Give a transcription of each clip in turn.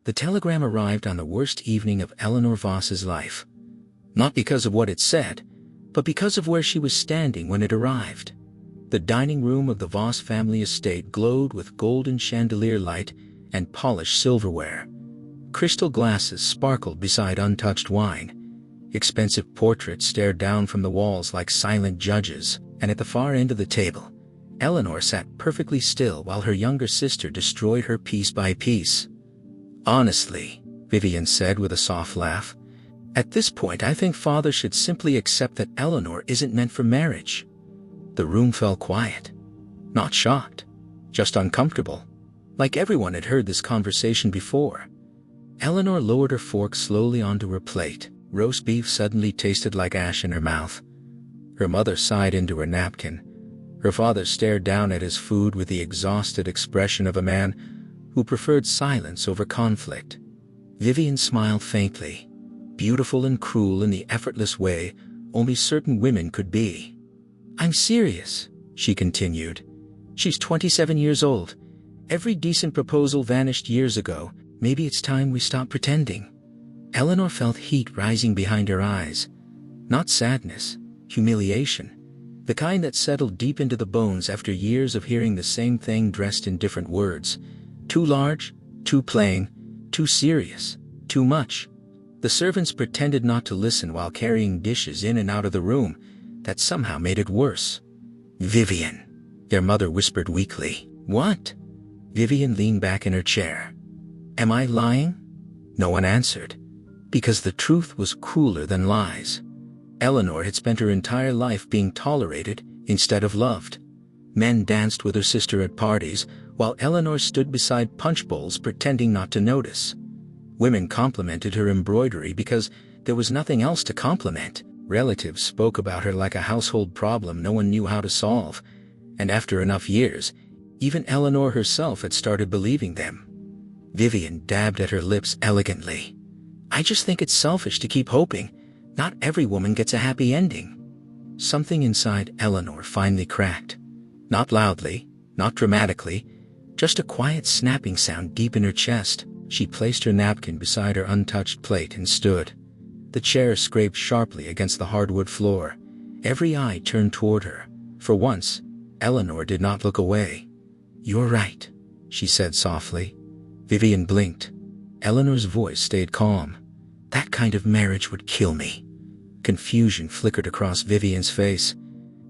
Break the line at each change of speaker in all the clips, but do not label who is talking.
The telegram arrived on the worst evening of Eleanor Voss's life. Not because of what it said, but because of where she was standing when it arrived. The dining room of the Voss family estate glowed with golden chandelier light and polished silverware. Crystal glasses sparkled beside untouched wine. Expensive portraits stared down from the walls like silent judges, and at the far end of the table, Eleanor sat perfectly still while her younger sister destroyed her piece by piece. "Honestly," Vivian said with a soft laugh, "at this point I think Father should simply accept that Eleanor isn't meant for marriage." The room fell quiet. Not shocked, just uncomfortable, like everyone had heard this conversation before. Eleanor lowered her fork slowly onto her plate. Roast beef suddenly tasted like ash in her mouth. Her mother sighed into her napkin. Her father stared down at his food with the exhausted expression of a man who preferred silence over conflict. Vivian smiled faintly, beautiful and cruel in the effortless way only certain women could be. "I'm serious," she continued. "She's 27 years old. Every decent proposal vanished years ago. Maybe it's time we stop pretending." Eleanor felt heat rising behind her eyes. Not sadness, humiliation. The kind that settled deep into the bones after years of hearing the same thing dressed in different words. Too large, too plain, too serious, too much. The servants pretended not to listen while carrying dishes in and out of the room. That somehow made it worse. "Vivian," their mother whispered weakly. "What?" Vivian leaned back in her chair. "Am I lying?" No one answered. Because the truth was crueler than lies. Eleanor had spent her entire life being tolerated instead of loved. Men danced with her sister at parties, while Eleanor stood beside punch bowls pretending not to notice. Women complimented her embroidery because there was nothing else to compliment. Relatives spoke about her like a household problem no one knew how to solve. And after enough years, even Eleanor herself had started believing them. Vivian dabbed at her lips elegantly. "I just think it's selfish to keep hoping. Not every woman gets a happy ending." Something inside Eleanor finally cracked. Not loudly, not dramatically, just a quiet snapping sound deep in her chest. She placed her napkin beside her untouched plate and stood. The chair scraped sharply against the hardwood floor. Every eye turned toward her. For once, Eleanor did not look away. "You're right," she said softly. Vivian blinked. Eleanor's voice stayed calm. "That kind of marriage would kill me." Confusion flickered across Vivian's face.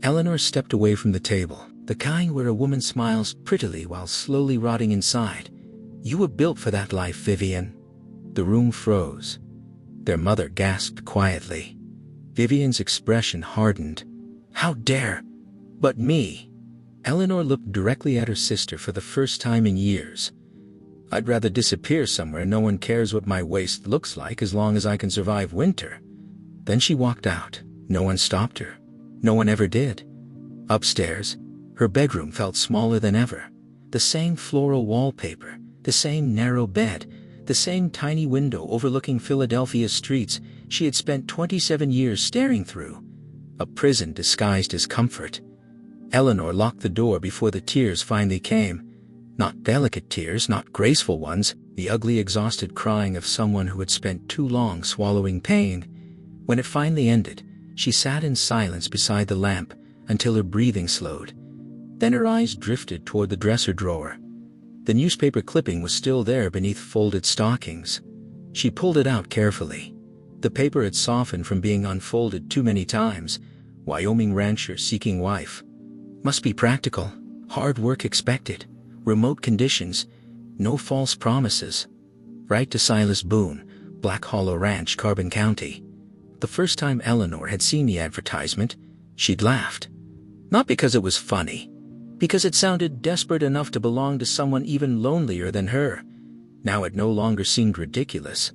Eleanor stepped away from the table, the kind where a woman smiles prettily while slowly rotting inside. "You were built for that life, Vivian." The room froze. Their mother gasped quietly. Vivian's expression hardened. "How dare? But me?" Eleanor looked directly at her sister for the first time in years. "I'd rather disappear somewhere no one cares what my waist looks like as long as I can survive winter." Then she walked out. No one stopped her. No one ever did. Upstairs, her bedroom felt smaller than ever. The same floral wallpaper, the same narrow bed, the same tiny window overlooking Philadelphia's streets she had spent 27 years staring through. A prison disguised as comfort. Eleanor locked the door before the tears finally came. Not delicate tears, not graceful ones, the ugly, exhausted crying of someone who had spent too long swallowing pain. When it finally ended, she sat in silence beside the lamp until her breathing slowed. Then her eyes drifted toward the dresser drawer. The newspaper clipping was still there beneath folded stockings. She pulled it out carefully. The paper had softened from being unfolded too many times. Wyoming rancher seeking wife. Must be practical. Hard work expected. Remote conditions. No false promises. Right to Silas Boone, Black Hollow Ranch, Carbon County. The first time Eleanor had seen the advertisement, she'd laughed. Not because it was funny. Because it sounded desperate enough to belong to someone even lonelier than her. Now it no longer seemed ridiculous.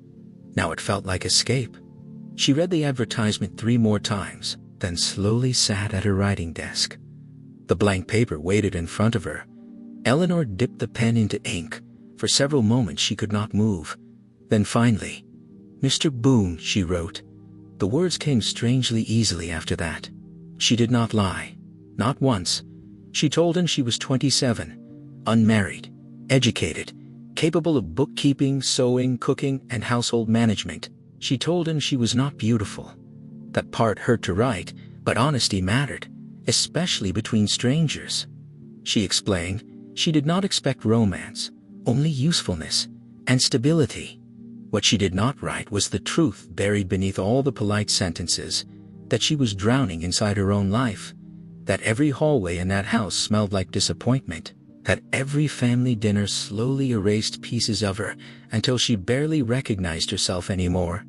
Now it felt like escape. She read the advertisement 3 more times, then slowly sat at her writing desk. The blank paper waited in front of her. Eleanor dipped the pen into ink. For several moments she could not move. Then finally, "Mr. Boone," she wrote. The words came strangely easily after that. She did not lie. Not once. She told him she was 27, unmarried, educated, capable of bookkeeping, sewing, cooking, and household management. She told him she was not beautiful. That part hurt to write, but honesty mattered, especially between strangers. She explained she did not expect romance, only usefulness and stability. What she did not write was the truth buried beneath all the polite sentences, that she was drowning inside her own life, that every hallway in that house smelled like disappointment, that every family dinner slowly erased pieces of her until she barely recognized herself anymore.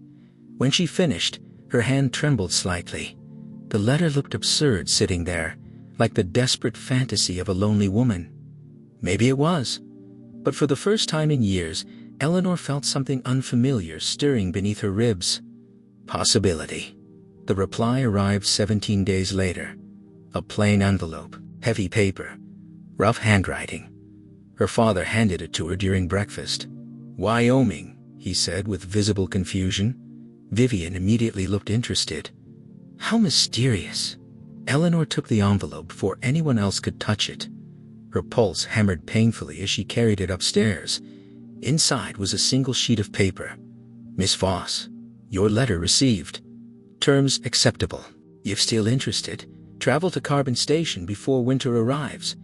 When she finished, her hand trembled slightly. The letter looked absurd sitting there, like the desperate fantasy of a lonely woman. Maybe it was. But for the first time in years, Eleanor felt something unfamiliar stirring beneath her ribs. Possibility. The reply arrived 17 days later. A plain envelope, heavy paper, rough handwriting. Her father handed it to her during breakfast. "Wyoming," he said with visible confusion. Vivian immediately looked interested. How mysterious. Eleanor took the envelope before anyone else could touch it. Her pulse hammered painfully as she carried it upstairs. Inside was a single sheet of paper. "Miss Voss, your letter received. Terms acceptable. If still interested, travel to Carbon Station before winter arrives.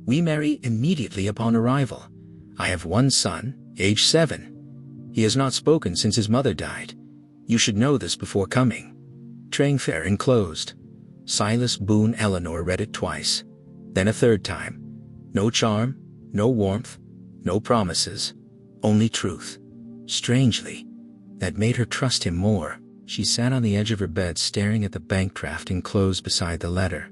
We marry immediately upon arrival. I have one son, age 7. He has not spoken since his mother died. You should know this before coming. Train fare enclosed." Silas Boone. Eleanor read it twice, then a third time. No charm, no warmth, no promises, only truth. Strangely, that made her trust him more. She sat on the edge of her bed staring at the bank draft enclosed beside the letter.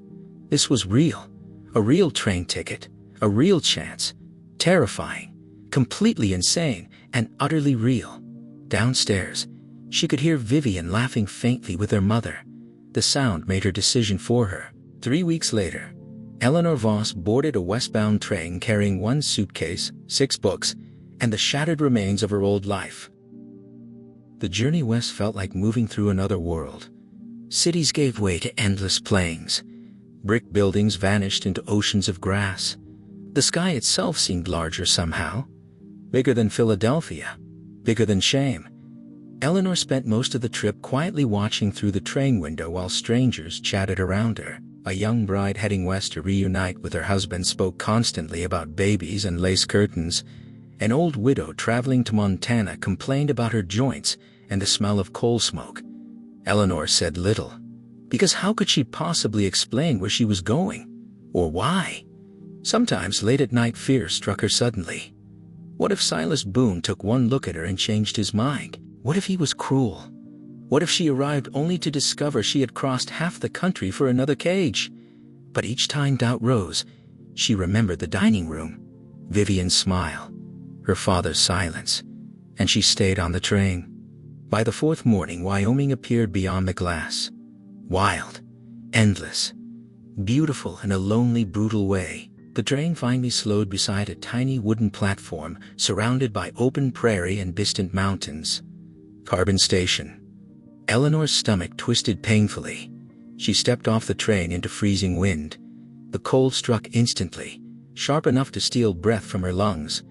This was real. A real train ticket. A real chance. Terrifying. Completely insane and utterly real. Downstairs, she could hear Vivian laughing faintly with her mother. The sound made her decision for her. 3 weeks later, Eleanor Voss boarded a westbound train carrying 1 suitcase, 6 books, and the shattered remains of her old life. The journey west felt like moving through another world. Cities gave way to endless plains. Brick buildings vanished into oceans of grass. The sky itself seemed larger somehow. Bigger than Philadelphia. Bigger than shame. Eleanor spent most of the trip quietly watching through the train window while strangers chatted around her. A young bride heading west to reunite with her husband spoke constantly about babies and lace curtains. An old widow traveling to Montana complained about her joints and the smell of coal smoke. Eleanor said little, because how could she possibly explain where she was going, or why? Sometimes late at night fear struck her suddenly. What if Silas Boone took one look at her and changed his mind? What if he was cruel? What if she arrived only to discover she had crossed half the country for another cage? But each time doubt rose, she remembered the dining room, Vivian's smile, her father's silence, and she stayed on the train. By the 4th morning, Wyoming appeared beyond the glass. Wild, endless, beautiful in a lonely, brutal way. The train finally slowed beside a tiny wooden platform surrounded by open prairie and distant mountains. Carbon Station. Eleanor's stomach twisted painfully. She stepped off the train into freezing wind. The cold struck instantly, sharp enough to steal breath from her lungs.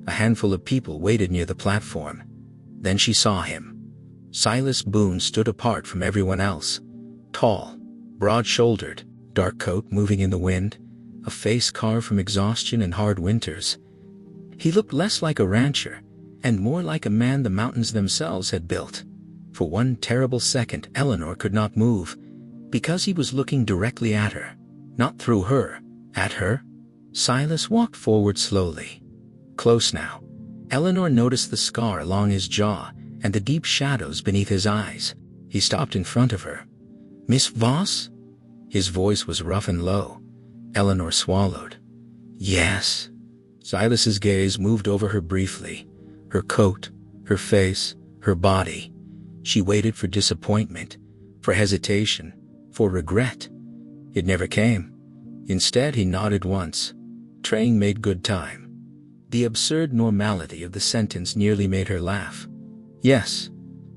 A handful of people waited near the platform. Then she saw him. Silas Boone stood apart from everyone else. Tall, broad-shouldered, dark coat moving in the wind, a face carved from exhaustion and hard winters. He looked less like a rancher and more like a man the mountains themselves had built. For one terrible second, Eleanor could not move, because he was looking directly at her, not through her, at her. Silas walked forward slowly. Close now, Eleanor noticed the scar along his jaw and the deep shadows beneath his eyes. He stopped in front of her. "Miss Voss?" His voice was rough and low. Eleanor swallowed. "Yes." Silas's gaze moved over her briefly. Her coat, her face, her body. She waited for disappointment, for hesitation, for regret. It never came. Instead, he nodded once. Train made good time. The absurd normality of the sentence nearly made her laugh. "Yes."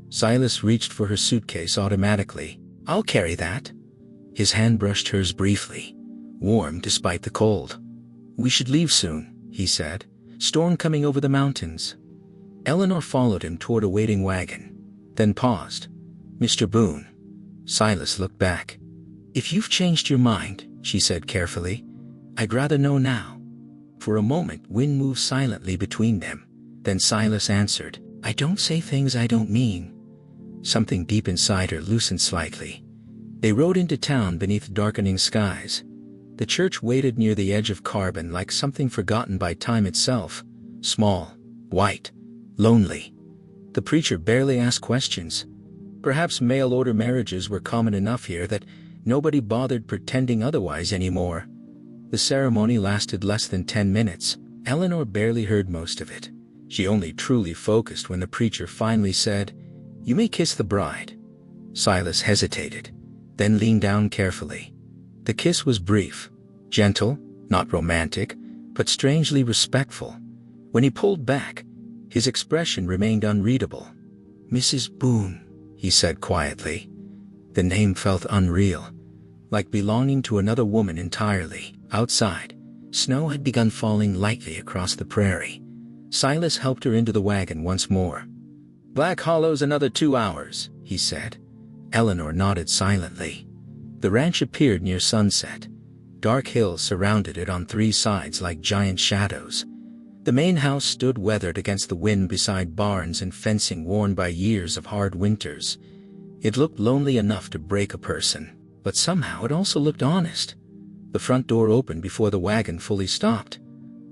Silas reached for her suitcase automatically. "I'll carry that." His hand brushed hers briefly, warm despite the cold. "We should leave soon," he said. storm coming over the mountains." Eleanor followed him toward a waiting wagon, then paused. "Mr. Boone." Silas looked back. "If you've changed your mind," she said carefully, "I'd rather know now." For a moment, wind moved silently between them. Then Silas answered, "I don't say things I don't mean." Something deep inside her loosened slightly. They rode into town beneath darkening skies. The church waited near the edge of carbon like something forgotten by time itself, small, white, lonely. The preacher barely asked questions. Perhaps mail-order marriages were common enough here that nobody bothered pretending otherwise anymore. The ceremony lasted less than 10 minutes. Eleanor barely heard most of it. She only truly focused when the preacher finally said, "You may kiss the bride." Silas hesitated, then leaned down carefully. The kiss was brief, gentle, not romantic, but strangely respectful. When he pulled back, his expression remained unreadable. "Mrs. Boone," he said quietly. The name felt unreal, like belonging to another woman entirely. Outside, snow had begun falling lightly across the prairie. Silas helped her into the wagon once more. "Black Hollow's another 2 hours," he said. Eleanor nodded silently. The ranch appeared near sunset. Dark hills surrounded it on 3 sides like giant shadows. The main house stood weathered against the wind beside barns and fencing worn by years of hard winters. It looked lonely enough to break a person, but somehow it also looked honest. The front door opened before the wagon fully stopped.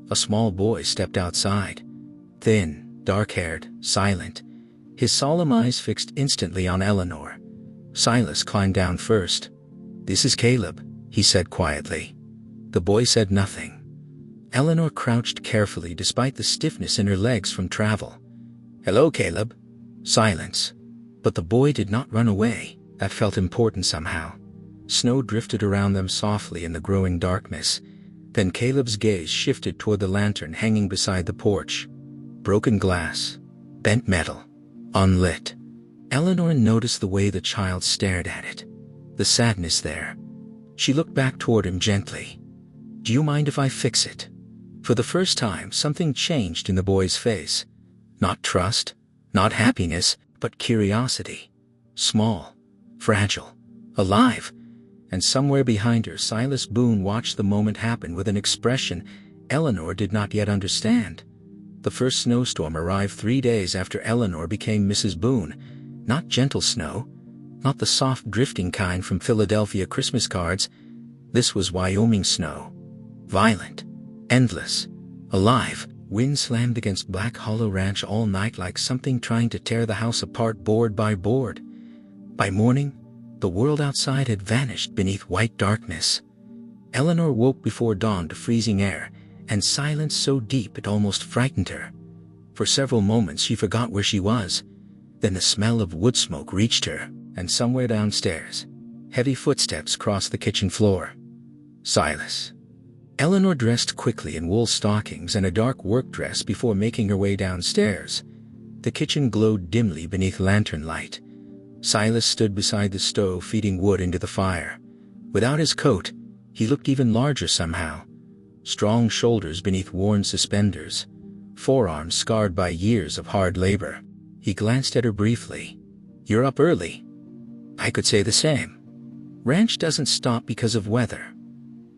A small boy stepped outside. Thin, dark-haired, silent. His solemn eyes fixed instantly on Eleanor. Silas climbed down first. "This is Caleb," he said quietly. The boy said nothing. Eleanor crouched carefully despite the stiffness in her legs from travel. "Hello, Caleb." Silence. But the boy did not run away. That felt important somehow. Snow drifted around them softly in the growing darkness. Then Caleb's gaze shifted toward the lantern hanging beside the porch. Broken glass, bent metal, unlit. Eleanor noticed the way the child stared at it. The sadness there. She looked back toward him gently. "Do you mind if I fix it?" For the first time, something changed in the boy's face. Not trust, not happiness, but curiosity. Small, fragile, alive. And somewhere behind her, Silas Boone watched the moment happen with an expression Eleanor did not yet understand. The first snowstorm arrived 3 days after Eleanor became Mrs. Boone. Not gentle snow, not the soft drifting kind from Philadelphia Christmas cards. This was Wyoming snow. Violent, endless, alive. Wind slammed against Black Hollow Ranch all night like something trying to tear the house apart board by board. By morning, the world outside had vanished beneath white darkness. Eleanor woke before dawn to freezing air and silence so deep it almost frightened her. For several moments she forgot where she was. Then the smell of wood smoke reached her, and somewhere downstairs, heavy footsteps crossed the kitchen floor. Silas. Eleanor dressed quickly in wool stockings and a dark work dress before making her way downstairs. The kitchen glowed dimly beneath lantern light. Silas stood beside the stove feeding wood into the fire. Without his coat, he looked even larger somehow. Strong shoulders beneath worn suspenders, forearms scarred by years of hard labor. He glanced at her briefly. "You're up early." "I could say the same." "Ranch doesn't stop because of weather."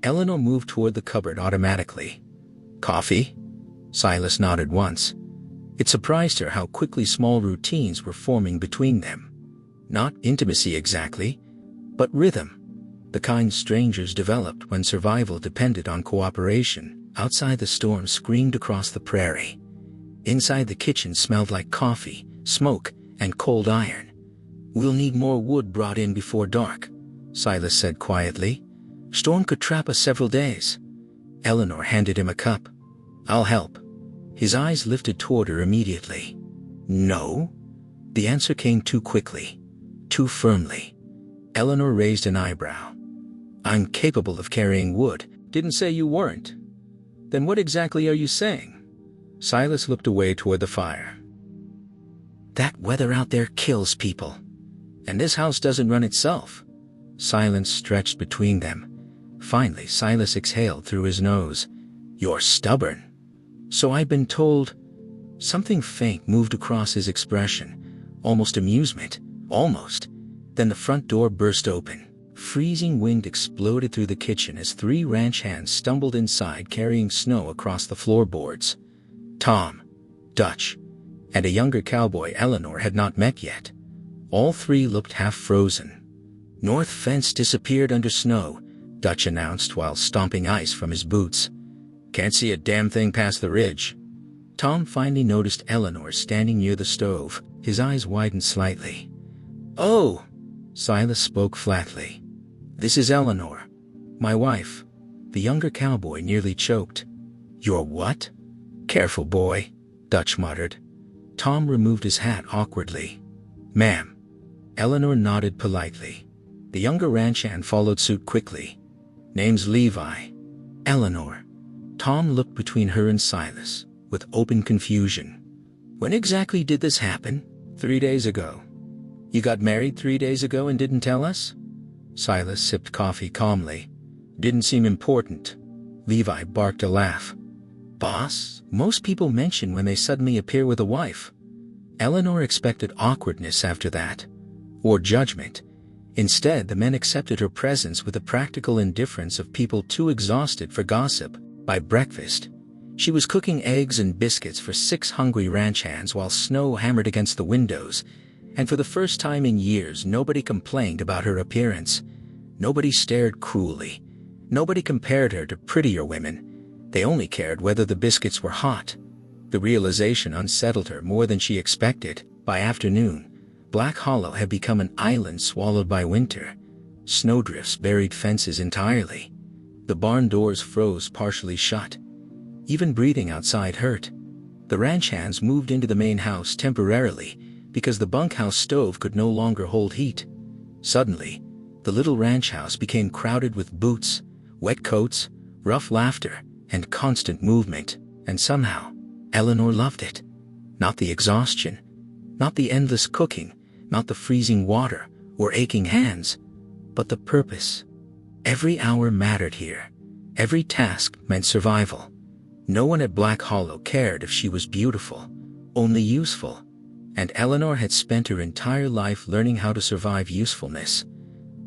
Eleanor moved toward the cupboard automatically. "Coffee?" Silas nodded once. It surprised her how quickly small routines were forming between them. Not intimacy exactly, but rhythm. The kind strangers developed when survival depended on cooperation. Outside, the storm screamed across the prairie. Inside, the kitchen smelled like coffee, smoke, and cold iron. "We'll need more wood brought in before dark," Silas said quietly. "Storm could trap us several days." Eleanor handed him a cup. "I'll help." His eyes lifted toward her immediately. "No?" The answer came too quickly, too firmly. Eleanor raised an eyebrow. "I'm capable of carrying wood." "Didn't say you weren't." "Then what exactly are you saying?" Silas looked away toward the fire. "That weather out there kills people. And this house doesn't run itself." Silence stretched between them. Finally, Silas exhaled through his nose. "You're stubborn." "So I've been told." Something faint moved across his expression, almost amusement, almost. Then the front door burst open. Freezing wind exploded through the kitchen as 3 ranch hands stumbled inside carrying snow across the floorboards. Tom, Dutch, and a younger cowboy Eleanor had not met yet. All 3 looked half frozen. "North fence disappeared under snow," Dutch announced while stomping ice from his boots. "Can't see a damn thing past the ridge." Tom finally noticed Eleanor standing near the stove. His eyes widened slightly. "Oh," Silas spoke flatly. "This is Eleanor. My wife." The younger cowboy nearly choked. "Your what?" "Careful, boy," Dutch muttered. Tom removed his hat awkwardly. "Ma'am." Eleanor nodded politely. The younger ranch hand followed suit quickly. "Name's Levi." "Eleanor." Tom looked between her and Silas, with open confusion. "When exactly did this happen?" "3 days ago." "You got married 3 days ago and didn't tell us?" Silas sipped coffee calmly. "Didn't seem important." Levi barked a laugh. "Boss, most people mention when they suddenly appear with a wife." Eleanor expected awkwardness after that, or judgment. Instead, the men accepted her presence with the practical indifference of people too exhausted for gossip. By breakfast, she was cooking eggs and biscuits for 6 hungry ranch hands while snow hammered against the windows, and for the first time in years nobody complained about her appearance. Nobody stared cruelly. Nobody compared her to prettier women. They only cared whether the biscuits were hot. The realization unsettled her more than she expected. By afternoon, Black Hollow had become an island swallowed by winter. Snowdrifts buried fences entirely. The barn doors froze partially shut. Even breathing outside hurt. The ranch hands moved into the main house temporarily because the bunkhouse stove could no longer hold heat. Suddenly, the little ranch house became crowded with boots, wet coats, rough laughter, and constant movement, and somehow, Eleanor loved it. Not the exhaustion, not the endless cooking, not the freezing water or aching hands, but the purpose. Every hour mattered here. Every task meant survival. No one at Black Hollow cared if she was beautiful, only useful. And Eleanor had spent her entire life learning how to survive usefulness.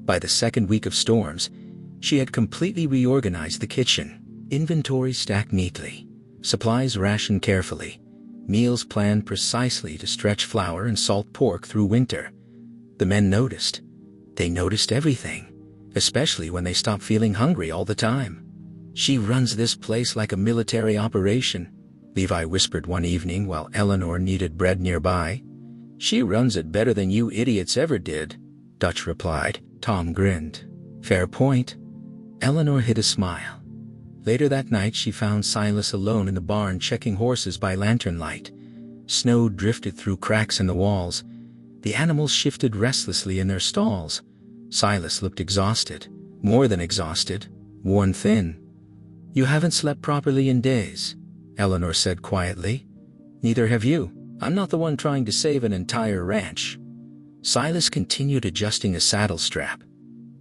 By the second week of storms, she had completely reorganized the kitchen. Inventory stacked neatly, supplies rationed carefully, meals planned precisely to stretch flour and salt pork through winter. The men noticed. They noticed everything, especially when they stopped feeling hungry all the time. "She runs this place like a military operation," Levi whispered one evening while Eleanor kneaded bread nearby. "She runs it better than you idiots ever did," Dutch replied. Tom grinned. "Fair point." Eleanor hid a smile. Later that night she found Silas alone in the barn checking horses by lantern light. Snow drifted through cracks in the walls. The animals shifted restlessly in their stalls. Silas looked exhausted, more than exhausted, worn thin. "You haven't slept properly in days," Eleanor said quietly. "Neither have you. I'm not the one trying to save an entire ranch." Silas continued adjusting a saddle strap.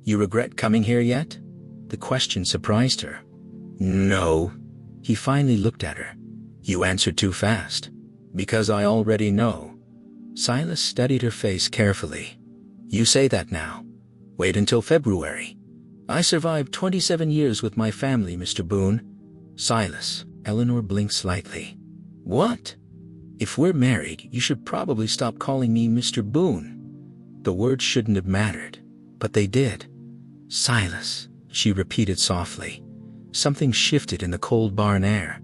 "You regret coming here yet?" The question surprised her. "No." He finally looked at her. "You answered too fast." "Because I already know." Silas studied her face carefully. "You say that now. Wait until February. I survived 27 years with my family, Mr. Boone." "Silas," Eleanor blinked slightly. "What?" "If we're married, you should probably stop calling me Mr. Boone." The words shouldn't have mattered, but they did. "Silas," she repeated softly. Something shifted in the cold barn air.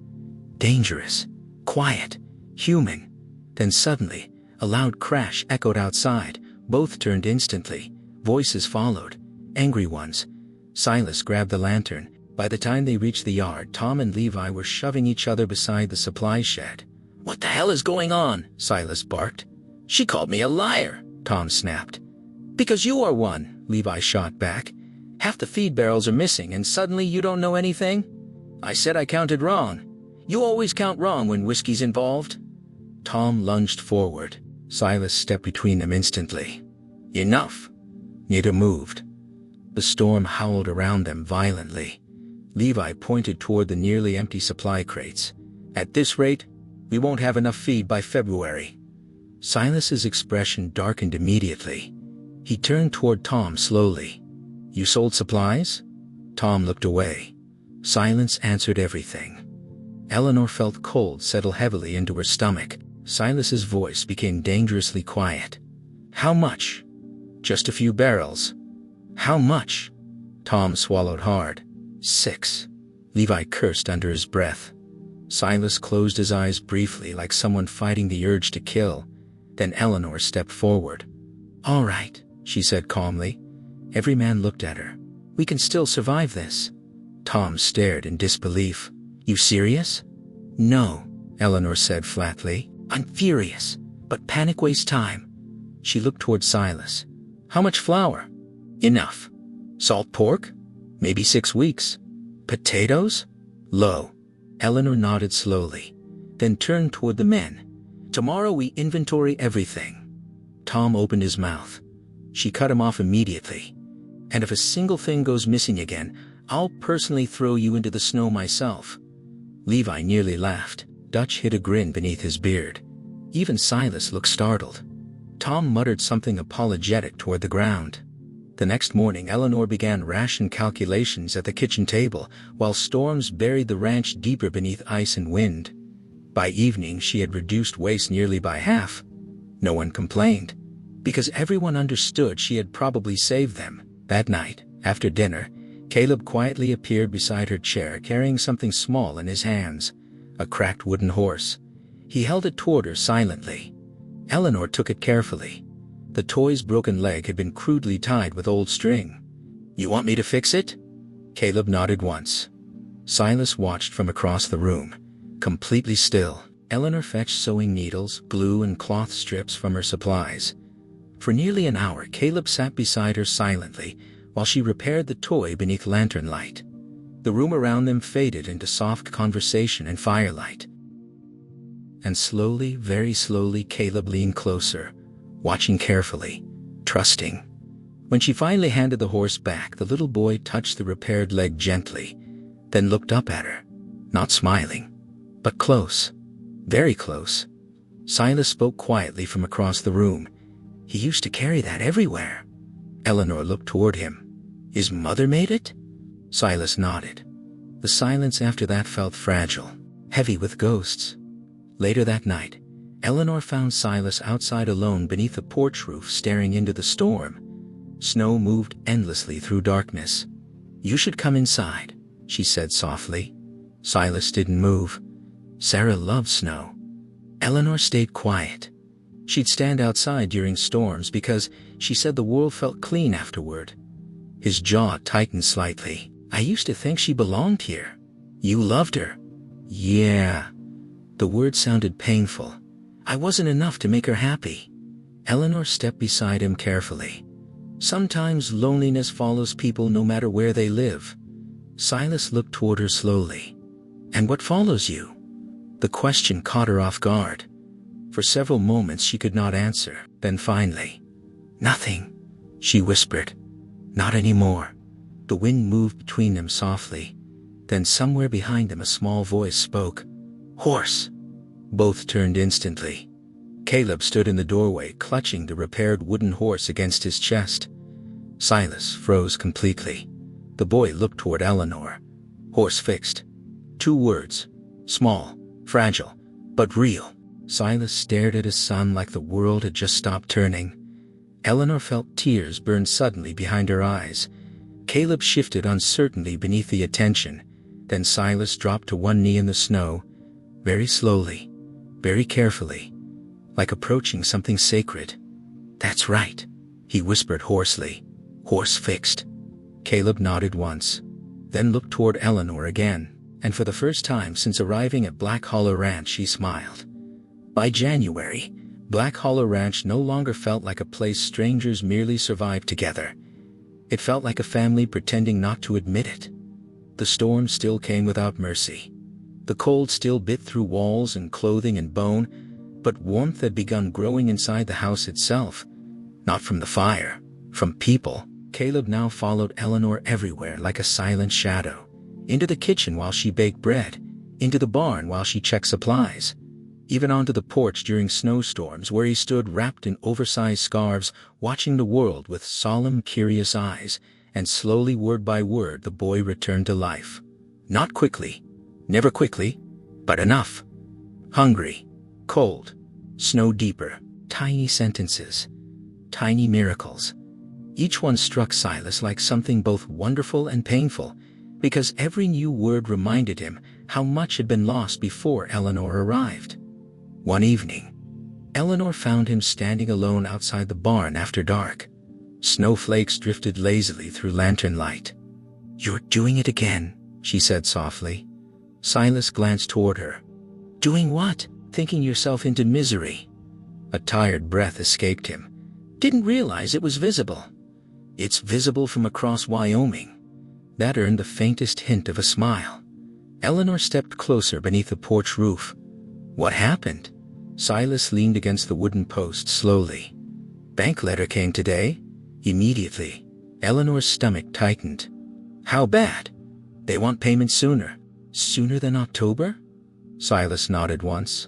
Dangerous, quiet, human. Then suddenly, a loud crash echoed outside. Both turned instantly. Voices followed, angry ones. Silas grabbed the lantern. By the time they reached the yard, Tom and Levi were shoving each other beside the supply shed. "What the hell is going on?" Silas barked. "She called me a liar," Tom snapped. "Because you are one," Levi shot back. "Half the feed barrels are missing and suddenly you don't know anything?" "I said I counted wrong." "You always count wrong when whiskey's involved." Tom lunged forward. Silas stepped between them instantly. "Enough." Neither moved. The storm howled around them violently. Levi pointed toward the nearly empty supply crates. At this rate, we won't have enough feed by February. Silas's expression darkened immediately. He turned toward Tom slowly. You sold supplies? Tom looked away. Silence answered everything. Eleanor felt cold settle heavily into her stomach. Silas's voice became dangerously quiet. How much? Just a few barrels. How much? Tom swallowed hard. 6. Levi cursed under his breath. Silas closed his eyes briefly like someone fighting the urge to kill. Then Eleanor stepped forward. All right, she said calmly. Every man looked at her. We can still survive this. Tom stared in disbelief. You serious? No, Eleanor said flatly. I'm furious, but panic wastes time. She looked toward Silas. How much flour? Enough. Salt pork? Maybe 6 weeks. Potatoes? Low. Eleanor nodded slowly, then turned toward the men. Tomorrow we inventory everything. Tom opened his mouth. She cut him off immediately. And if a single thing goes missing again, I'll personally throw you into the snow myself. Levi nearly laughed. Dutch hid a grin beneath his beard. Even Silas looked startled. Tom muttered something apologetic toward the ground. The next morning Eleanor began ration calculations at the kitchen table, while storms buried the ranch deeper beneath ice and wind. By evening she had reduced waste nearly by half. No one complained, because everyone understood she had probably saved them. That night, after dinner, Caleb quietly appeared beside her chair carrying something small in his hands, a cracked wooden horse. He held it toward her silently. Eleanor took it carefully. The toy's broken leg had been crudely tied with old string. You want me to fix it? Caleb nodded once. Silas watched from across the room, completely still. Eleanor fetched sewing needles, glue, and cloth strips from her supplies. For nearly an hour Caleb sat beside her silently while she repaired the toy beneath lantern light. The room around them faded into soft conversation and firelight. And slowly, very slowly, Caleb leaned closer, watching carefully, trusting. When she finally handed the horse back, the little boy touched the repaired leg gently, then looked up at her, not smiling, but close, very close. Silas spoke quietly from across the room. He used to carry that everywhere. Eleanor looked toward him. His mother made it? Silas nodded. The silence after that felt fragile, heavy with ghosts. Later that night, Eleanor found Silas outside alone beneath the porch roof staring into the storm. Snow moved endlessly through darkness. You should come inside, she said softly. Silas didn't move. Sarah loved snow. Eleanor stayed quiet. She'd stand outside during storms because she said the world felt clean afterward. His jaw tightened slightly. I used to think she belonged here. You loved her. Yeah. The word sounded painful. I wasn't enough to make her happy. Eleanor stepped beside him carefully. Sometimes loneliness follows people no matter where they live. Silas looked toward her slowly. And what follows you? The question caught her off guard. For several moments she could not answer. Then finally, nothing, she whispered. Not anymore. The wind moved between them softly. Then somewhere behind them a small voice spoke. Horse. Both turned instantly. Caleb stood in the doorway clutching the repaired wooden horse against his chest. Silas froze completely. The boy looked toward Eleanor. Horse fixed. 2 words. Small, fragile, but real. Silas stared at his son like the world had just stopped turning. Eleanor felt tears burn suddenly behind her eyes. Caleb shifted uncertainly beneath the attention. Then Silas dropped to one knee in the snow, very slowly, very carefully, like approaching something sacred. That's right, he whispered hoarsely. Horse fixed. Caleb nodded once, then looked toward Eleanor again, and for the first time since arriving at Black Hollow Ranch he smiled. By January, Black Hollow Ranch no longer felt like a place strangers merely survived together. It felt like a family pretending not to admit it. The storm still came without mercy. The cold still bit through walls and clothing and bone, but warmth had begun growing inside the house itself. Not from the fire, from people. Caleb now followed Eleanor everywhere like a silent shadow. Into the kitchen while she baked bread, into the barn while she checked supplies, even onto the porch during snowstorms where he stood wrapped in oversized scarves, watching the world with solemn, curious eyes, and slowly, word by word, the boy returned to life. Not quickly, never quickly, but enough. Hungry, cold, snow deeper, tiny sentences, tiny miracles. Each one struck Silas like something both wonderful and painful, because every new word reminded him how much had been lost before Eleanor arrived. One evening, Eleanor found him standing alone outside the barn after dark. Snowflakes drifted lazily through lantern light. "You're doing it again," she said softly. Silas glanced toward her. "Doing what?" "Thinking yourself into misery." A tired breath escaped him. "Didn't realize it was visible." "It's visible from across Wyoming." That earned the faintest hint of a smile. Eleanor stepped closer beneath the porch roof. "What happened?" Silas leaned against the wooden post slowly. "Bank letter came today." Immediately, Eleanor's stomach tightened. "How bad?" "They want payment sooner." "Sooner than October?" Silas nodded once.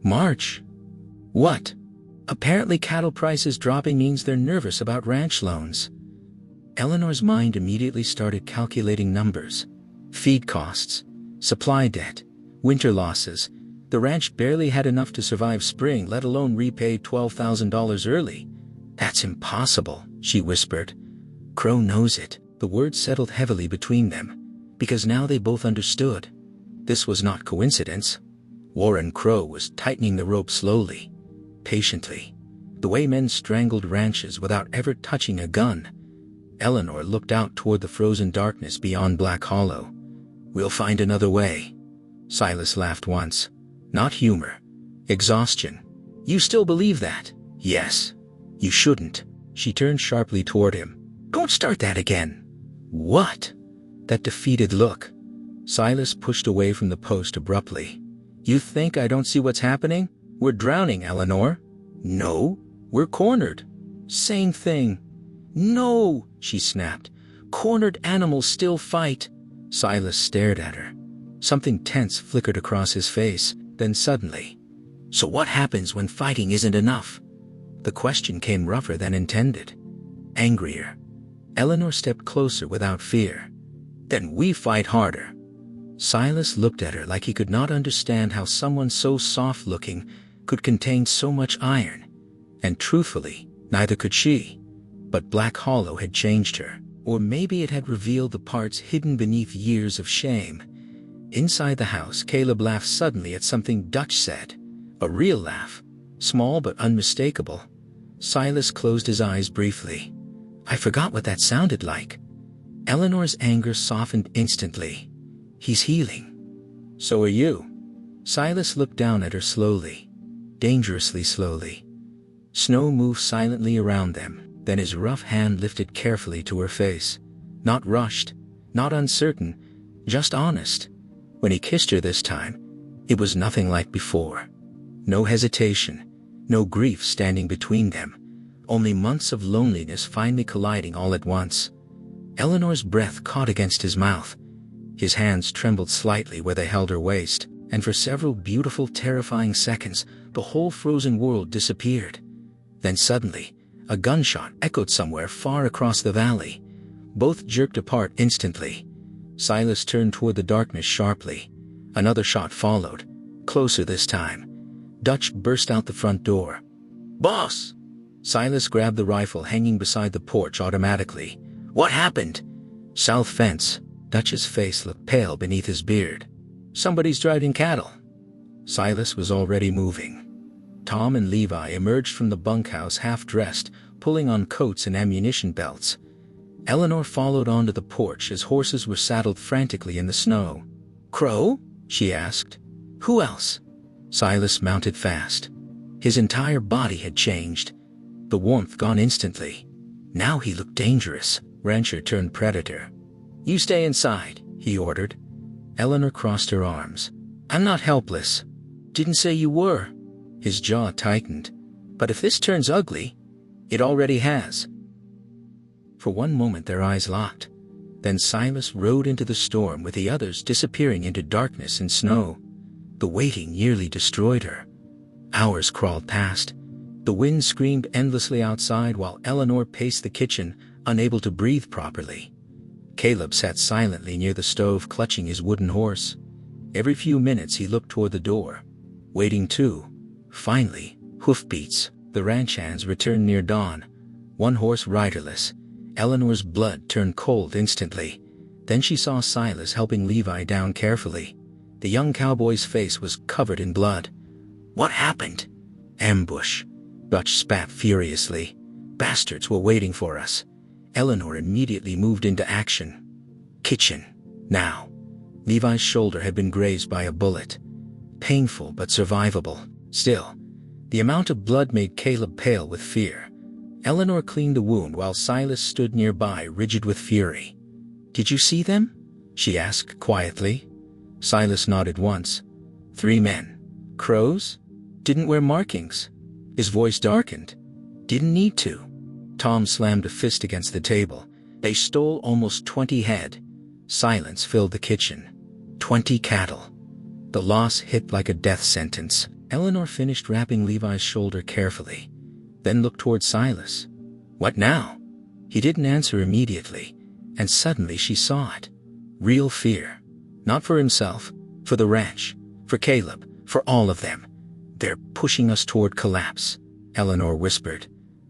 "March." "What?" "Apparently cattle prices dropping means they're nervous about ranch loans." Eleanor's mind immediately started calculating numbers. Feed costs, supply debt, winter losses. The ranch barely had enough to survive spring, let alone repay $12,000 early. "That's impossible," she whispered. "Crow knows it." The words settled heavily between them, because now they both understood. This was not coincidence. Warren Crow was tightening the rope slowly, patiently, the way men strangled ranches without ever touching a gun. Eleanor looked out toward the frozen darkness beyond Black Hollow. "We'll find another way." Silas laughed once. Not humor. Exhaustion. "You still believe that?" "Yes." "You shouldn't." She turned sharply toward him. "Don't start that again." "What?" That defeated look. Silas pushed away from the post abruptly. "You think I don't see what's happening? We're drowning, Eleanor." "No, we're cornered." "Same thing." "No," she snapped. "Cornered animals still fight." Silas stared at her. Something tense flickered across his face, then suddenly, "So what happens when fighting isn't enough?" The question came rougher than intended. Angrier. Eleanor stepped closer without fear. "Then we fight harder." Silas looked at her like he could not understand how someone so soft-looking could contain so much iron. And truthfully, neither could she. But Black Hollow had changed her, or maybe it had revealed the parts hidden beneath years of shame. Inside the house, Caleb laughed suddenly at something Dutch said. A real laugh, small but unmistakable. Silas closed his eyes briefly. "I forgot what that sounded like." Eleanor's anger softened instantly. "He's healing." "So are you." Silas looked down at her slowly, dangerously slowly. Snow moved silently around them, then his rough hand lifted carefully to her face. Not rushed, not uncertain, just honest. When he kissed her this time, it was nothing like before. No hesitation, no grief standing between them, only months of loneliness finally colliding all at once. Eleanor's breath caught against his mouth. His hands trembled slightly where they held her waist, and for several beautiful, terrifying seconds, the whole frozen world disappeared. Then suddenly, a gunshot echoed somewhere far across the valley. Both jerked apart instantly. Silas turned toward the darkness sharply. Another shot followed, closer this time. Dutch burst out the front door. "Boss!" Silas grabbed the rifle hanging beside the porch automatically. "What happened?" "South fence." Dutch's face looked pale beneath his beard. "Somebody's driving cattle." Silas was already moving. Tom and Levi emerged from the bunkhouse half-dressed, pulling on coats and ammunition belts. Eleanor followed onto the porch as horses were saddled frantically in the snow. "Crow?" she asked. "Who else?" Silas mounted fast. His entire body had changed. The warmth gone instantly. Now he looked dangerous, rancher turned predator. "You stay inside," he ordered. Eleanor crossed her arms. "I'm not helpless." "Didn't say you were." His jaw tightened. "But if this turns ugly, it already has." For one moment their eyes locked. Then Silas rode into the storm with the others, disappearing into darkness and snow. The waiting nearly destroyed her. Hours crawled past. The wind screamed endlessly outside while Eleanor paced the kitchen, unable to breathe properly. Caleb sat silently near the stove, clutching his wooden horse. Every few minutes he looked toward the door, waiting too. Finally, hoofbeats. The ranch hands returned near dawn. One horse riderless. Eleanor's blood turned cold instantly. Then she saw Silas helping Levi down carefully. The young cowboy's face was covered in blood. "What happened?" "Ambush." Dutch spat furiously. "Bastards were waiting for us." Eleanor immediately moved into action. Kitchen. Now. Levi's shoulder had been grazed by a bullet. Painful but survivable. Still, the amount of blood made Caleb pale with fear. Eleanor cleaned the wound while Silas stood nearby, rigid with fury. "Did you see them?" she asked quietly. Silas nodded once. 3 men. Crows? Didn't wear markings. His voice darkened. "Didn't need to." Tom slammed a fist against the table. "They stole almost 20 head." Silence filled the kitchen. 20 cattle. The loss hit like a death sentence. Eleanor finished wrapping Levi's shoulder carefully, then looked toward Silas. "What now?" He didn't answer immediately, and suddenly she saw it. Real fear. Not for himself, for the ranch, for Caleb, for all of them. "They're pushing us toward collapse," Eleanor whispered.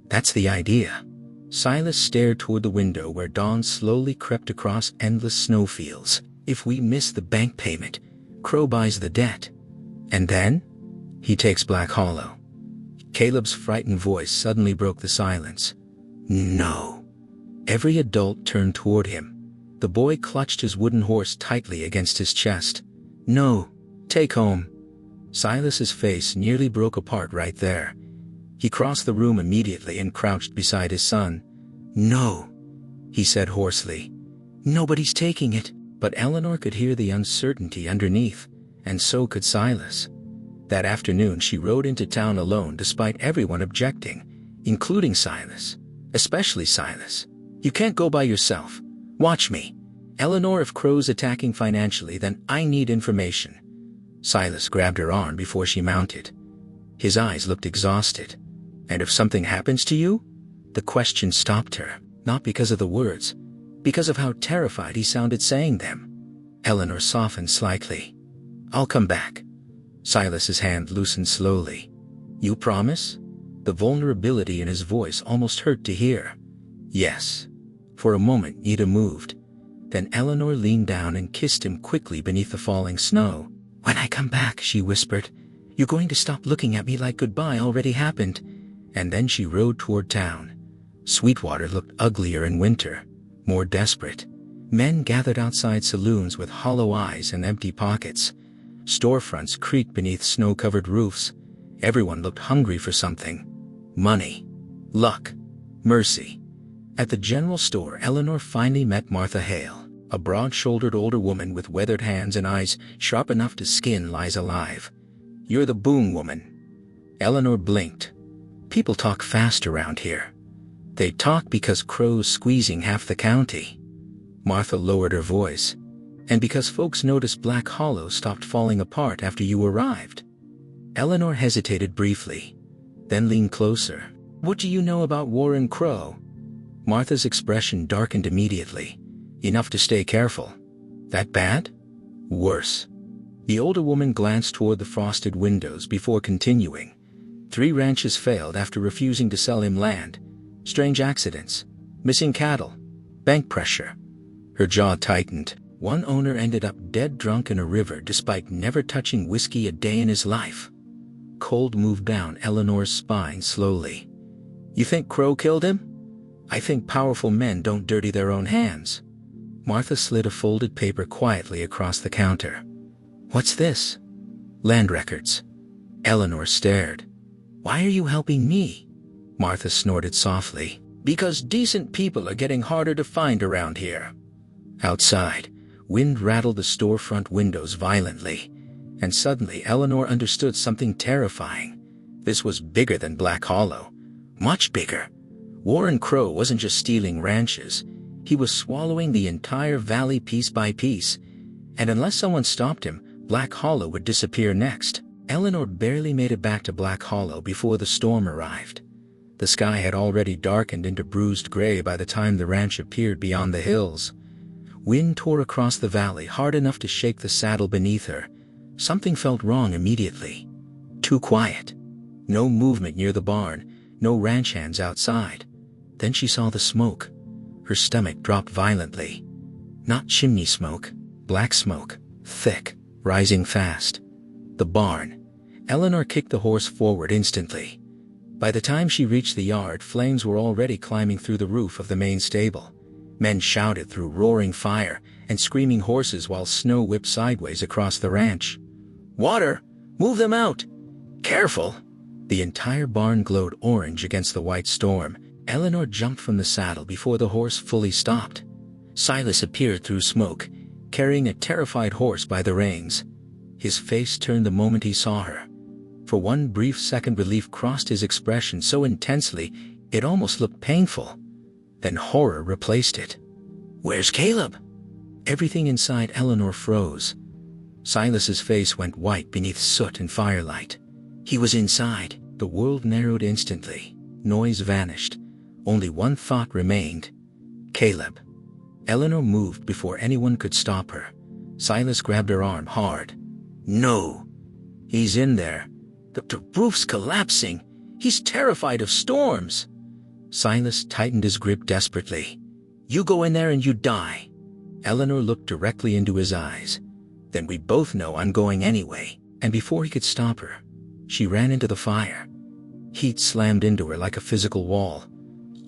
"That's the idea." Silas stared toward the window where dawn slowly crept across endless snowfields. "If we miss the bank payment, Crow buys the debt. And then? He takes Black Hollow." Caleb's frightened voice suddenly broke the silence. "No." Every adult turned toward him. The boy clutched his wooden horse tightly against his chest. "No. Take home." Silas's face nearly broke apart right there. He crossed the room immediately and crouched beside his son. "No," he said hoarsely. "Nobody's taking it." But Eleanor could hear the uncertainty underneath, and so could Silas. That afternoon she rode into town alone despite everyone objecting, including Silas. Especially Silas. "You can't go by yourself. Watch me. Eleanor, if Crow's attacking financially, then I need information." Silas grabbed her arm before she mounted. His eyes looked exhausted. "And if something happens to you?" The question stopped her, not because of the words, because of how terrified he sounded saying them. Eleanor softened slightly. "I'll come back." Silas's hand loosened slowly. "You promise?" The vulnerability in his voice almost hurt to hear. "Yes." For a moment neither moved. Then Eleanor leaned down and kissed him quickly beneath the falling snow. "When I come back," she whispered, "you're going to stop looking at me like goodbye already happened." And then she rode toward town. Sweetwater looked uglier in winter, more desperate. Men gathered outside saloons with hollow eyes and empty pockets. Storefronts creaked beneath snow-covered roofs. Everyone looked hungry for something. Money. Luck. Mercy. At the general store, Eleanor finally met Martha Hale, a broad-shouldered older woman with weathered hands and eyes sharp enough to skin lies alive. "You're the Boone woman." Eleanor blinked. "People talk fast around here." "They talk because Crow's squeezing half the county." Martha lowered her voice. "And because folks noticed Black Hollow stopped falling apart after you arrived." Eleanor hesitated briefly, then leaned closer. "What do you know about Warren Crow?" Martha's expression darkened immediately. "Enough to stay careful." "That bad?" "Worse." The older woman glanced toward the frosted windows before continuing. 3 ranches failed after refusing to sell him land. Strange accidents. Missing cattle. Bank pressure. Her jaw tightened. One owner ended up dead drunk in a river despite never touching whiskey a day in his life. Cold moved down Eleanor's spine slowly. "You think Crow killed him?" "I think powerful men don't dirty their own hands." Martha slid a folded paper quietly across the counter. "What's this?" "Land records." Eleanor stared. "Why are you helping me?" Martha snorted softly. "Because decent people are getting harder to find around here." Outside, wind rattled the storefront windows violently, and suddenly Eleanor understood something terrifying. This was bigger than Black Hollow. Much bigger. Warren Crow wasn't just stealing ranches. He was swallowing the entire valley piece by piece, and unless someone stopped him, Black Hollow would disappear next. Eleanor barely made it back to Black Hollow before the storm arrived. The sky had already darkened into bruised gray by the time the ranch appeared beyond the hills. Wind tore across the valley hard enough to shake the saddle beneath her. Something felt wrong immediately. Too quiet. No movement near the barn, no ranch hands outside. Then she saw the smoke. Her stomach dropped violently. Not chimney smoke, black smoke, thick, rising fast. The barn. Eleanor kicked the horse forward instantly. By the time she reached the yard, flames were already climbing through the roof of the main stable. Men shouted through roaring fire and screaming horses while snow whipped sideways across the ranch. "Water! Move them out! Careful!" The entire barn glowed orange against the white storm. Eleanor jumped from the saddle before the horse fully stopped. Silas appeared through smoke, carrying a terrified horse by the reins. His face turned the moment he saw her. For one brief second, relief crossed his expression so intensely it almost looked painful. Then horror replaced it. "Where's Caleb?" Everything inside Eleanor froze. Silas's face went white beneath soot and firelight. He was inside. The world narrowed instantly. Noise vanished. Only one thought remained. Caleb. Eleanor moved before anyone could stop her. Silas grabbed her arm hard. "No. He's in there. The roof's collapsing. He's terrified of storms." Silas tightened his grip desperately. "You go in there and you die." Eleanor looked directly into his eyes. "Then we both know I'm going anyway." And before he could stop her, she ran into the fire. Heat slammed into her like a physical wall.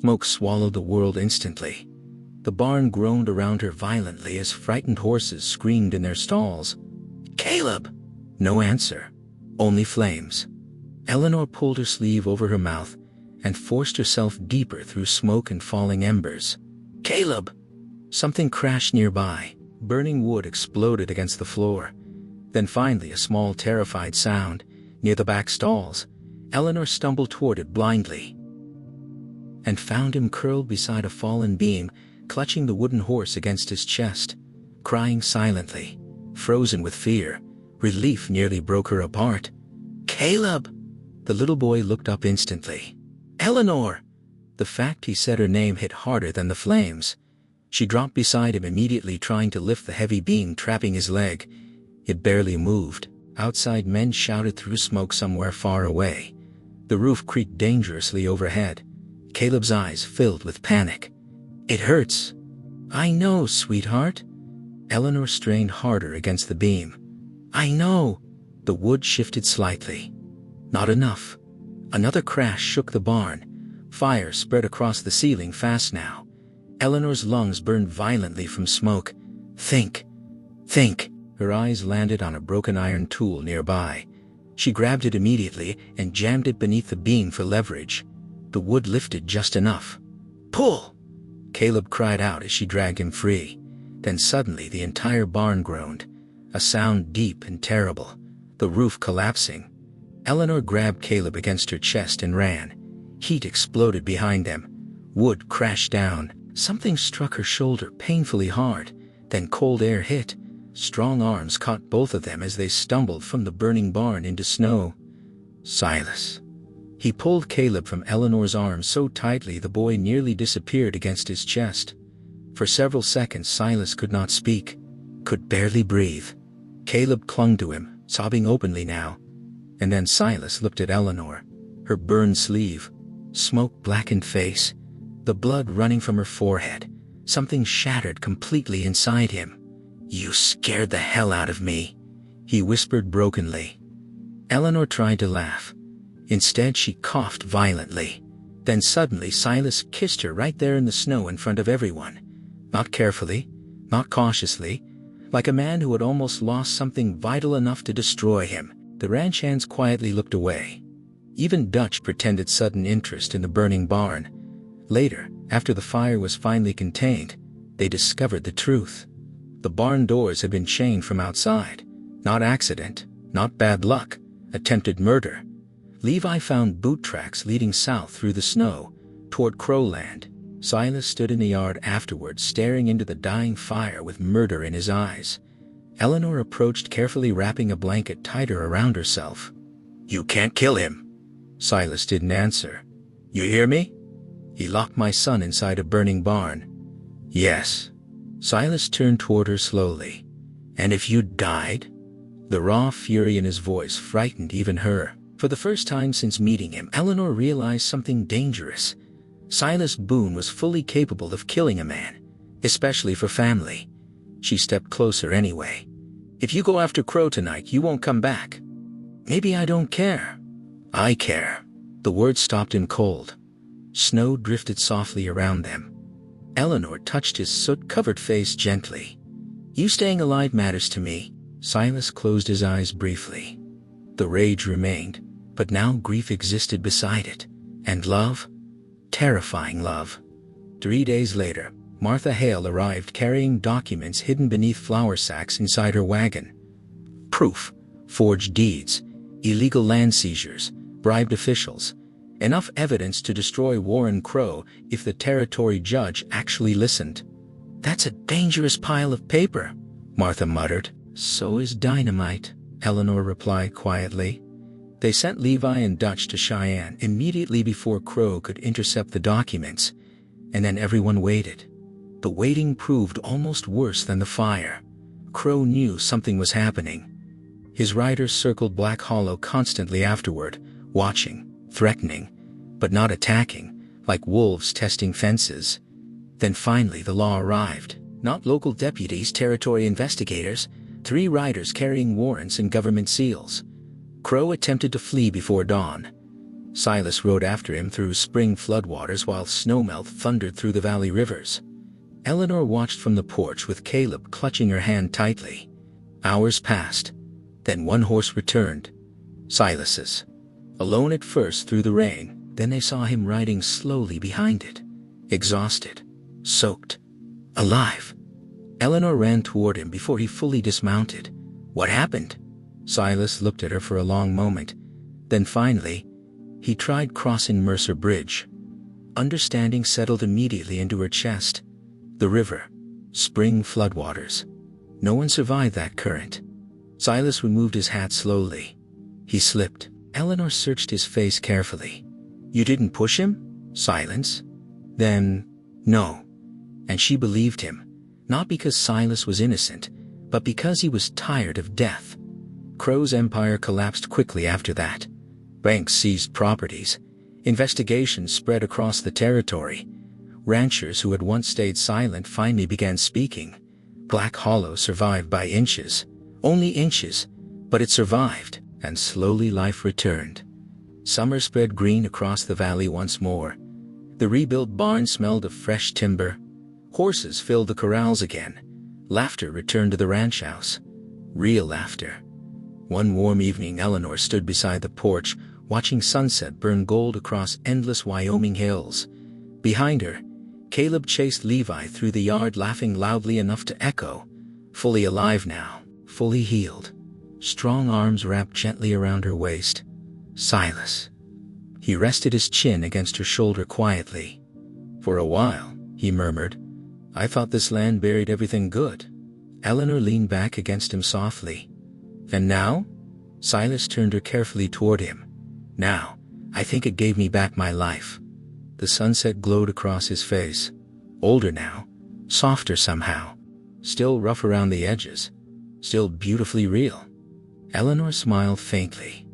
Smoke swallowed the world instantly. The barn groaned around her violently as frightened horses screamed in their stalls. "Caleb!" No answer. Only flames. Eleanor pulled her sleeve over her mouth and forced herself deeper through smoke and falling embers. "Caleb!" Something crashed nearby. Burning wood exploded against the floor. Then finally a small terrified sound, near the back stalls. Eleanor stumbled toward it blindly and found him curled beside a fallen beam, clutching the wooden horse against his chest, crying silently, frozen with fear. Relief nearly broke her apart. "Caleb!" The little boy looked up instantly. "Eleanor!" The fact he said her name hit harder than the flames. She dropped beside him immediately, trying to lift the heavy beam trapping his leg. It barely moved. Outside, men shouted through smoke somewhere far away. The roof creaked dangerously overhead. Caleb's eyes filled with panic. "It hurts." "I know, sweetheart." Eleanor strained harder against the beam. "I know." The wood shifted slightly. Not enough. Another crash shook the barn. Fire spread across the ceiling fast now. Eleanor's lungs burned violently from smoke. Think. Her eyes landed on a broken iron tool nearby. She grabbed it immediately and jammed it beneath the beam for leverage. The wood lifted just enough. "Pull!" Caleb cried out as she dragged him free. Then suddenly the entire barn groaned. A sound deep and terrible. The roof collapsing. Eleanor grabbed Caleb against her chest and ran. Heat exploded behind them. Wood crashed down. Something struck her shoulder painfully hard. Then cold air hit. Strong arms caught both of them as they stumbled from the burning barn into snow. Silas. He pulled Caleb from Eleanor's arms so tightly the boy nearly disappeared against his chest. For several seconds Silas could not speak, could barely breathe. Caleb clung to him, sobbing openly now. And then Silas looked at Eleanor. Her burned sleeve, smoke-blackened face, the blood running from her forehead. Something shattered completely inside him. "You scared the hell out of me," he whispered brokenly. Eleanor tried to laugh. Instead, she coughed violently. Then suddenly Silas kissed her right there in the snow in front of everyone. Not carefully, not cautiously, like a man who had almost lost something vital enough to destroy him. The ranch hands quietly looked away. Even Dutch pretended sudden interest in the burning barn. Later, after the fire was finally contained, they discovered the truth. The barn doors had been chained from outside. Not accident, not bad luck, attempted murder. Levi found boot tracks leading south through the snow, toward Crowland. Silas stood in the yard afterward, staring into the dying fire with murder in his eyes. Eleanor approached, carefully wrapping a blanket tighter around herself. "You can't kill him." Silas didn't answer. "You hear me? He locked my son inside a burning barn." "Yes." Silas turned toward her slowly. "And if you died?" The raw fury in his voice frightened even her. For the first time since meeting him, Eleanor realized something dangerous. Silas Boone was fully capable of killing a man, especially for family. She stepped closer anyway. "If you go after Crow tonight, you won't come back." "Maybe I don't care." "I care." The words stopped him cold. Snow drifted softly around them. Eleanor touched his soot-covered face gently. "You staying alive matters to me." Silas closed his eyes briefly. The rage remained, but now grief existed beside it. And love? Terrifying love. 3 days later, Martha Hale arrived carrying documents hidden beneath flour sacks inside her wagon. Proof, forged deeds, illegal land seizures, bribed officials. Enough evidence to destroy Warren Crow if the territory judge actually listened. "That's a dangerous pile of paper," Martha muttered. "So is dynamite," Eleanor replied quietly. They sent Levi and Dutch to Cheyenne immediately before Crow could intercept the documents, and then everyone waited. The waiting proved almost worse than the fire. Crow knew something was happening. His riders circled Black Hollow constantly afterward, watching, threatening, but not attacking, like wolves testing fences. Then finally the law arrived. Not local deputies, territory investigators, 3 riders carrying warrants and government seals. Crow attempted to flee before dawn. Silas rode after him through spring floodwaters while snowmelt thundered through the valley rivers. Eleanor watched from the porch with Caleb clutching her hand tightly. Hours passed. Then one horse returned. Silas's. Alone at first through the rain, then they saw him riding slowly behind it. Exhausted. Soaked. Alive. Eleanor ran toward him before he fully dismounted. "What happened?" Silas looked at her for a long moment. Then finally, he tried crossing Mercer Bridge. Understanding settled immediately into her chest. The river. Spring floodwaters. No one survived that current. Silas removed his hat slowly. He slipped. Eleanor searched his face carefully. "You didn't push him?" Silence. Then, "No." And she believed him. Not because Silas was innocent, but because he was tired of death. Crow's empire collapsed quickly after that. Banks seized properties. Investigations spread across the territory. Ranchers who had once stayed silent finally began speaking. Black Hollow survived by inches. Only inches, but it survived, and slowly life returned. Summer spread green across the valley once more. The rebuilt barn smelled of fresh timber. Horses filled the corrals again. Laughter returned to the ranch house. Real laughter. One warm evening, Eleanor stood beside the porch, watching sunset burn gold across endless Wyoming hills. Behind her, Caleb chased Levi through the yard, laughing loudly enough to echo. Fully alive now, fully healed. Strong arms wrapped gently around her waist. Silas. He rested his chin against her shoulder quietly. "For a while," he murmured, "I thought this land buried everything good." Eleanor leaned back against him softly. "And now?" Silas turned her carefully toward him. "Now, I think it gave me back my life." The sunset glowed across his face. Older now, softer somehow. Still rough around the edges. Still beautifully real. Eleanor smiled faintly.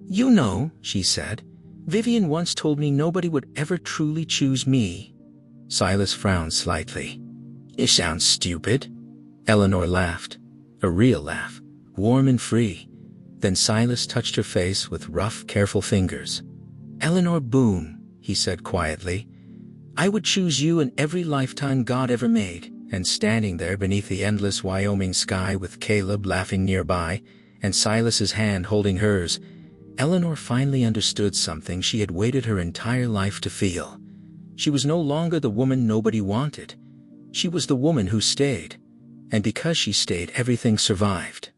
"You know," she said, "Vivian once told me nobody would ever truly choose me." Silas frowned slightly. "It sounds stupid." Eleanor laughed. A real laugh. Warm and free. Then Silas touched her face with rough, careful fingers. "Eleanor Boone," he said quietly, "I would choose you in every lifetime God ever made." And standing there beneath the endless Wyoming sky with Caleb laughing nearby, and Silas's hand holding hers, Eleanor finally understood something she had waited her entire life to feel. She was no longer the woman nobody wanted. She was the woman who stayed. And because she stayed, everything survived.